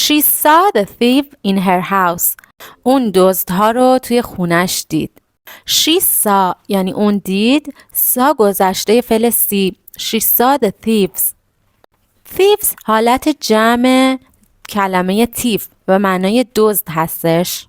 She saw the thief in her house. اون دزدها رو توی خونش دید. She saw یعنی اون دید. saw گذشته فعل see. She saw the thieves. thieves حالت جمع کلمه thief و معنای دزد هستش.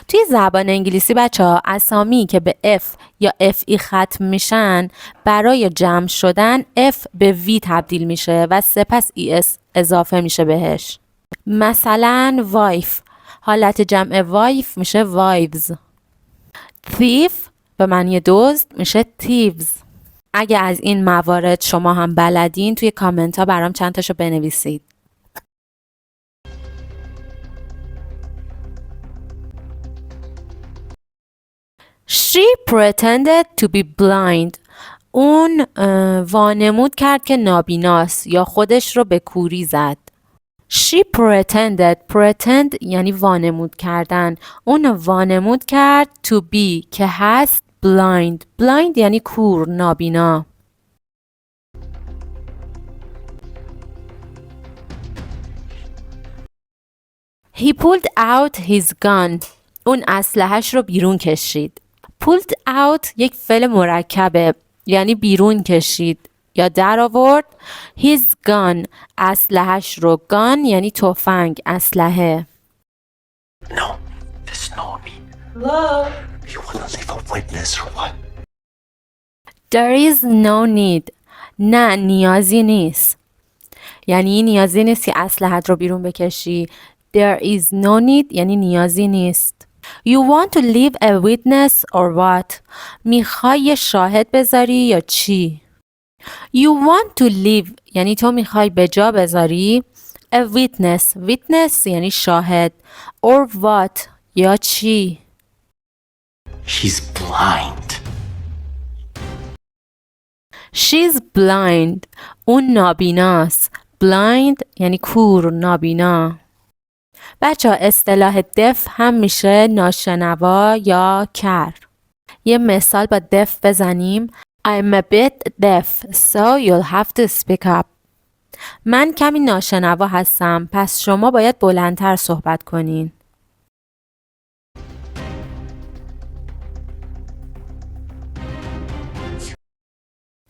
توی زبان انگلیسی بچه‌ها اسامی که به F یا FE ختم میشن برای جمع شدن F به V تبدیل میشه و سپس ES اضافه میشه بهش. مثلا wife حالت جمع wife میشه wives. thief به معنی دزد میشه thieves. اگه از این موارد شما هم بلدین توی کامنت ها برام چند تاشو بنویسید. She pretended to be blind. اون وانمود کرد که نابیناست یا خودش رو به کوری زد. She pretend یعنی وانمود کردن. اون وانمود کرد to be که هست blind یعنی کور، نابینا. He pulled out his gun. اون اسلحه‌اش رو بیرون کشید. pulled out یک فعل مرکبه یعنی بیرون کشید یا در آورد. his gun اسلحه‌اش رو. gun یعنی تفنگ، اسلحه. No, there's no need. Hello? You wanna leave a witness or what? There is no need. نه نیازی نیست. یعنی نیازی نیست که اسلحه‌ات رو بیرون بکشی. There is no need یعنی نیازی نیست. You want to leave a witness or what? میخوای یه شاهد بذاری یا چی؟ You want to leave یعنی تو میخوای به جا بذاری. A witness یعنی شاهد. Or what یا چی؟ She's blind. She's blind. اون نابیناست. Blind یعنی کور، نابینا. بچه اصطلاح deaf هم میشه ناشنوا یا کر. یه مثال با deaf بزنیم. I'm a bit deaf, so you'll have to speak up. من کمی ناشنوا هستم، پس شما باید بلندتر صحبت کنین.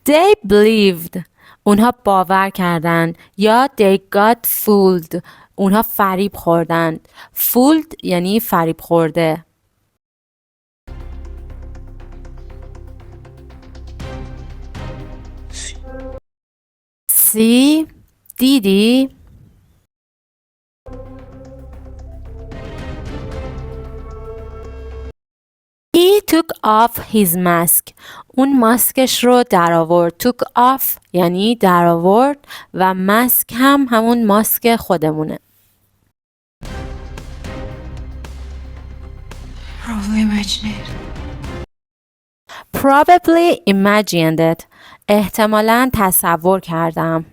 They believed. اونها باور کردن یا they got fooled. اونها فریب خوردن. fooled یعنی فریب خورده. See دیدی؟ He took off his mask. اون ماسکش رو در آورد. took off یعنی در آورد و ماسک هم همون ماسک خودمونه. Probably imagined it. احتمالاً تصور کردم.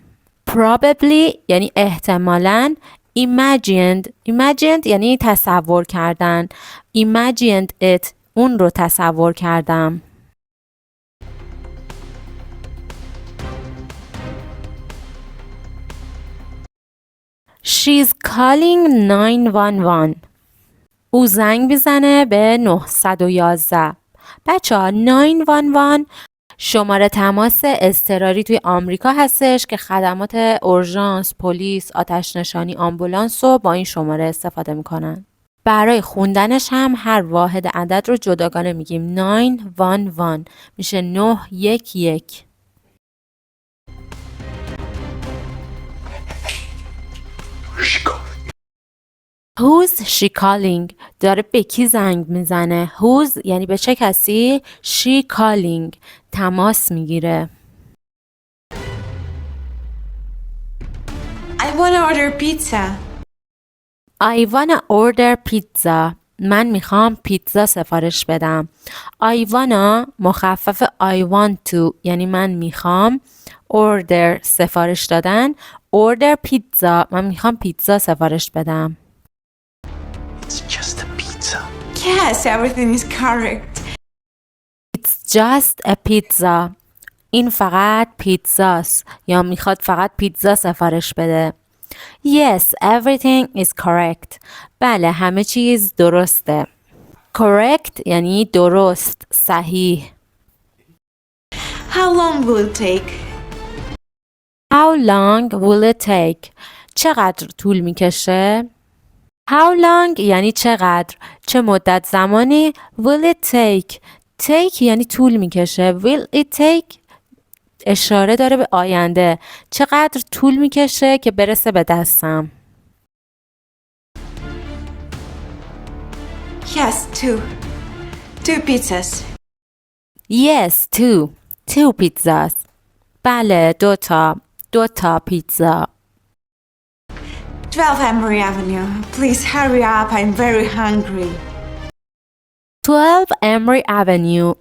Probably یعنی احتمالاً. Imagined یعنی تصور کردن. Imagined it اون رو تصور کردم. She's calling 911. او زنگ میزنه به 911. بچه‌ها 911 شماره تماس اضطراری توی آمریکا هستش که خدمات اورژانس، پلیس، آتش نشانی، آمبولانس رو با این شماره استفاده میکنن. برای خوندنش هم هر واحد عدد رو جداگانه میگیم. 911 میشه 911. Where's she going? Who's she calling? داره به کی زنگ میزنه. Who's یعنی به چه کسی. She calling تماس میگیره. I want to order pizza. I wanna order pizza. من میخوام پیتزا سفارش بدم. I wanna مخفف I want to یعنی من میخوام. Order سفارش دادن. Order pizza من میخوام پیتزا سفارش بدم. It's just a pizza. Yes, everything is correct. It's just a pizza. این فقط پیتزاست یا میخواد فقط پیتزا سفارش بده. Yes, everything is correct. بله همه چیز درسته. Correct یعنی درست، صحیح. How long will it take? How long will it take? چقدر طول میکشه؟ How long یعنی چقدر، چه مدت زمانی. Will it take take یعنی طول میکشه. Will it take اشاره داره به آینده. چقدر طول میکشه که برسه به دستم. Yes, two. Two pizzas. Yes, two pizzas. بله دو تا پیتزا. 12 Emory Avenue. Please hurry up. I'm very hungry. 12 Emory Avenue.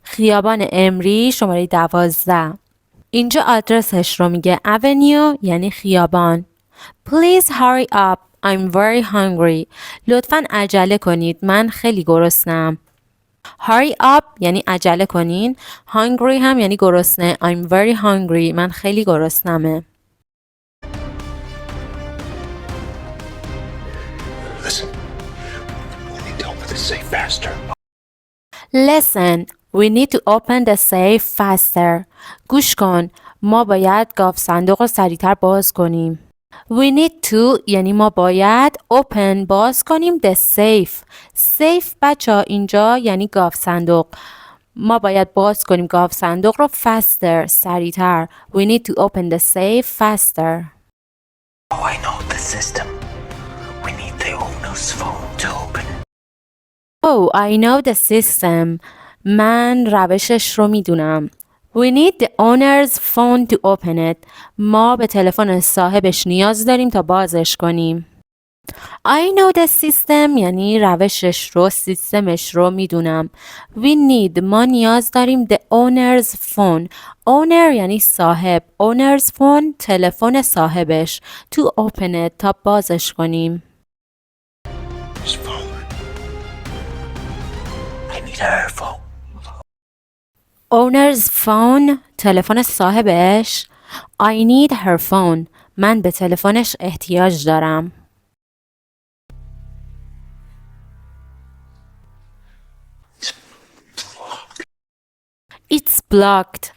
خیابان امری شماره 12. اینجا آدرسش رو میگه. Avenue یعنی خیابان. Please hurry up. I'm very hungry. لطفاً عجله کنید. من خیلی گرسنه‌ام. Hurry up یعنی عجله کنین. Hungry هم یعنی گرسنه. I'm very hungry. من خیلی گرسنمه. Listen, we need to open the safe faster. Listen, we need to open the safe faster. گوش کن. ما باید گاف صندوق رو سریعتر باز کنیم. We need to یعنی ما باید open باز کنیم the safe. safe بچه اینجا یعنی گاف صندوق. ما باید باز کنیم گاف صندوق رو faster سریعتر. We need to open the safe faster. Oh, I know the system. We need the owner's phone to open it. Oh, I know the system. من روشش رو میدونم. We need the owner's phone to open it. ما به تلفن صاحبش نیاز داریم تا بازش کنیم. I know the system یعنی روشش رو، سیستمش رو میدونم. We need ما نیاز داریم the owner's phone. Owner یعنی صاحب. Owner's phone تلفن صاحبش. To open it تا بازش کنیم. His phone. I need her phone. Owner's phone تلفن صاحبش. I need her phone. من به تلفنش احتیاج دارم. It's blocked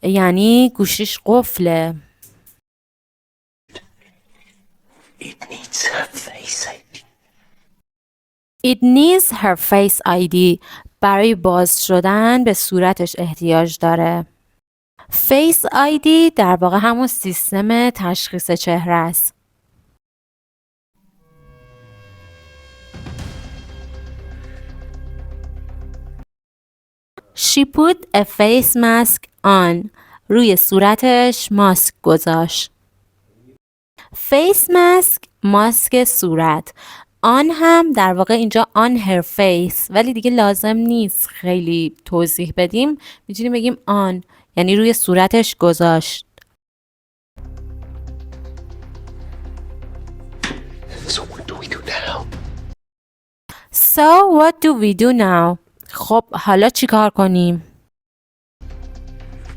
یعنی گوشیش قفله. It needs her face ID. It needs her face ID. برای باز شدن به صورتش احتیاج داره. Face ID در واقع همون سیستم تشخیص چهره است. She put a face mask on. روی صورتش ماسک گذاشت. Face mask ماسک صورت. آن هم در واقع اینجا on her face ولی دیگه لازم نیست خیلی توضیح بدیم. میتونیم بگیم on یعنی روی صورتش گذاشت. So what do we do now? So what do we do now? خب حالا چی کار کنیم؟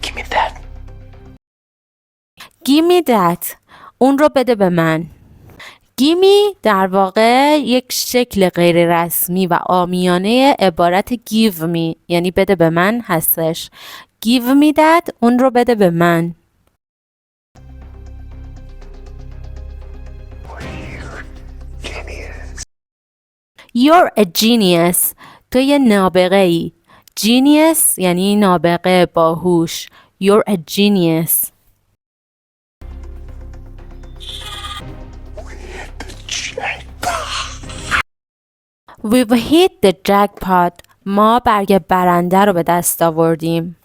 Give me that. Give me that. اون رو بده به من. Give me در واقع یک شکل غیر رسمی و عامیانه عبارت give me یعنی بده به من هستش. Give me that اون رو بده به من. We're genius. You're a genius. تو یه نابغه ای. Genius یعنی نابغه باهوش. You're a genius. We've hit the jackpot. ما برگ برنده رو به دست آوردیم.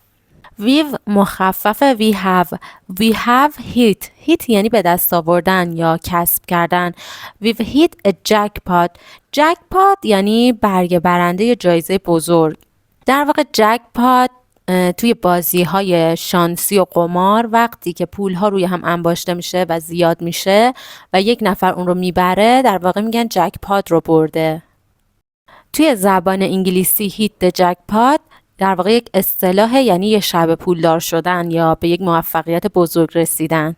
We've مخفف we have. We have hit. hit یعنی به دست آوردن یا کسب کردن. We've hit a jackpot. jackpot یعنی برگ برنده جایزه بزرگ. در واقع jackpot توی بازی های شانسی و قمار وقتی که پول ها روی هم انباشته میشه و زیاد میشه و یک نفر اون رو میبره در واقع میگن jackpot رو برده. توی زبان انگلیسی hit the jackpot در واقع یک اصطلاح یعنی یه شب پولدار شدن یا به یک موفقیت بزرگ رسیدن.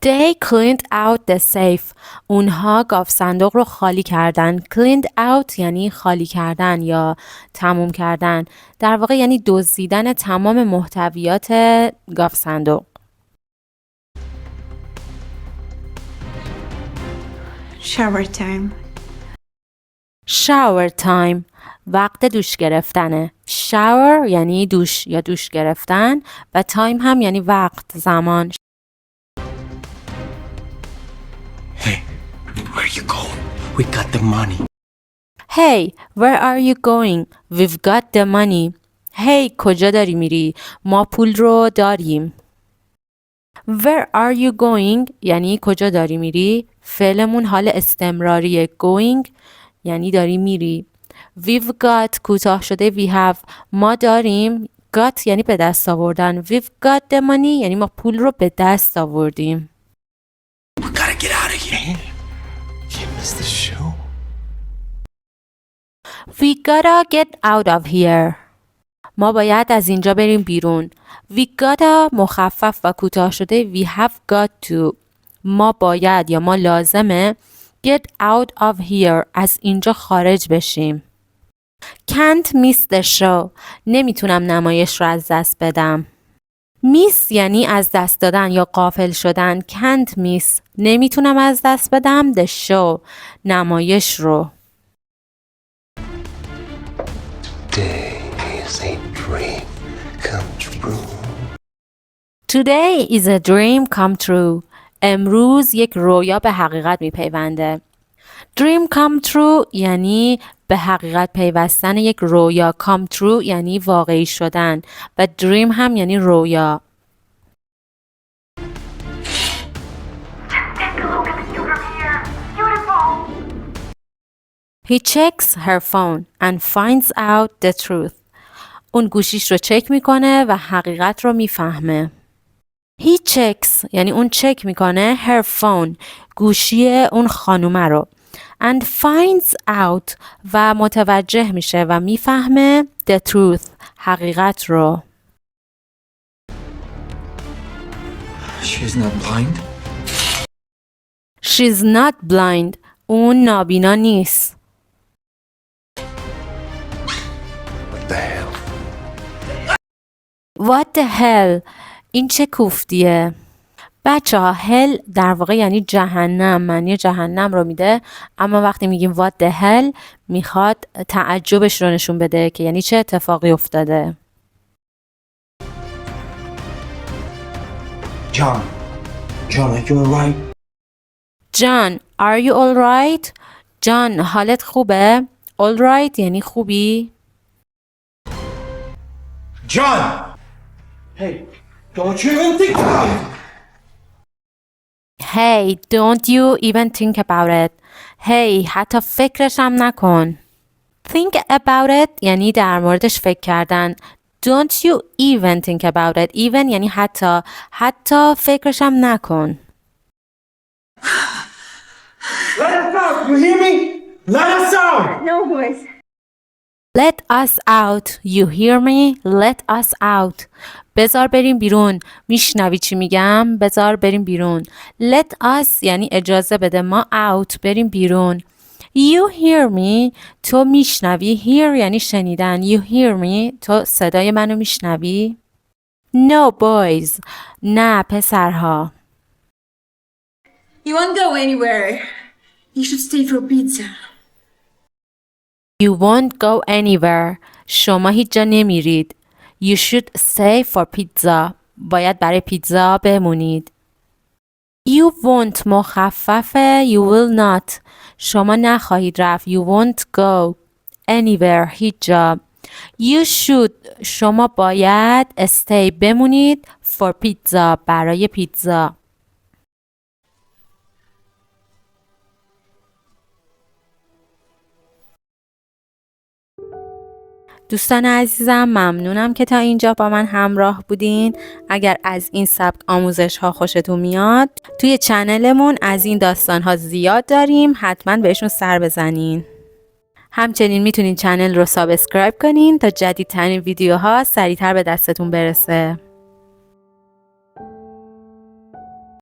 They cleaned out the safe. اونها گاف صندوق رو خالی کردن. Cleaned out یعنی خالی کردن یا تموم کردن. در واقع یعنی دزدیدن تمام محتویات گاف صندوق. Shower time. Shower time. وقت دوش گرفتنه. Shower یعنی دوش یا دوش گرفتن و time هم یعنی وقت، زمان. Hey, where are you going? We got the money. Hey, where are you going? We've got the money. Hey, کجا داری میری؟ ما پول رو داریم. Where are you going؟ یعنی کجا داری میری؟ فعلمون حال استمراریه. Going یعنی داری میری. We've got کوتاه شده we have. ما داریم. Got یعنی به دست آوردن. We've got the money یعنی ما پول رو به دست آوردیم. We gotta get out of here. You missed the show. We gotta get out of here. ما باید از اینجا بریم بیرون. We gotta مخفف و کوتاه شده we have got to. ما باید یا ما لازمه get out of here از اینجا خارج بشیم. Can't miss the show. نمیتونم نمایش رو از دست بدم. miss یعنی از دست دادن یا غافل شدن. Can't miss نمیتونم از دست بدم the show نمایش رو. Today is a dream come true. Today is a dream come true. امروز یک رویا به حقیقت میپیونده. Dream come true یعنی به حقیقت پیوستن یک رویا. Come true یعنی واقعی شدن و dream هم یعنی رویا. He checks her phone and finds out the truth. اون گوشیش رو چک میکنه و حقیقت رو میفهمه. He checks یعنی اون چک میکنه her phone گوشی اون خانومه رو and finds out و متوجه میشه و میفهمه the truth حقیقت رو. She's not blind. She's not blind اون نابینا نیست. What the hell? What the hell این چه کوفتیه؟ بچه ها hell در واقع یعنی جهنم، معنی جهنم رو میده، اما وقتی میگیم what the hell میخواد تعجبش رو نشون بده که یعنی چه اتفاقی افتاده. John, are you alright? John, are you alright? John حالت خوبه؟ alright یعنی خوبی؟ John! Hey, don't you even think about it! Hey, don't you even think about it. Hey, حتی فکرش هم نکن. Think about it یعنی در موردش فکر کردن. Don't you even think about it. Even یعنی حتی فکرش هم نکن. Let us out! You hear me? Let us out! No, boys. Let us out. You hear me? Let us out. بذار بریم بیرون. میشنوی چی میگم؟ بذار بریم بیرون. Let us یعنی اجازه بده ما out بریم بیرون. You hear me? تو میشنوی. Hear یعنی شنیدن. You hear me? تو صدای منو میشنوی؟ No boys. نه پسرها. You won't go anywhere. You should stay for pizza. You won't go anywhere. شما هیچ جا نمیرید. You should stay for pizza. باید برای پیتزا بمونید. You won't مخففه. You will not. شما نخواهید رفت. You won't go anywhere. هیچ جا. You should. شما باید stay بمونید for pizza. برای پیتزا. دوستان عزیزم ممنونم که تا اینجا با من همراه بودین. اگر از این سبک آموزش ها خوشتون میاد توی چنلمون از این داستان ها زیاد داریم، حتما بهشون سر بزنین. همچنین میتونین چنل رو سابسکرایب کنین تا جدیدترین ویدیوها سریعتر به دستتون برسه.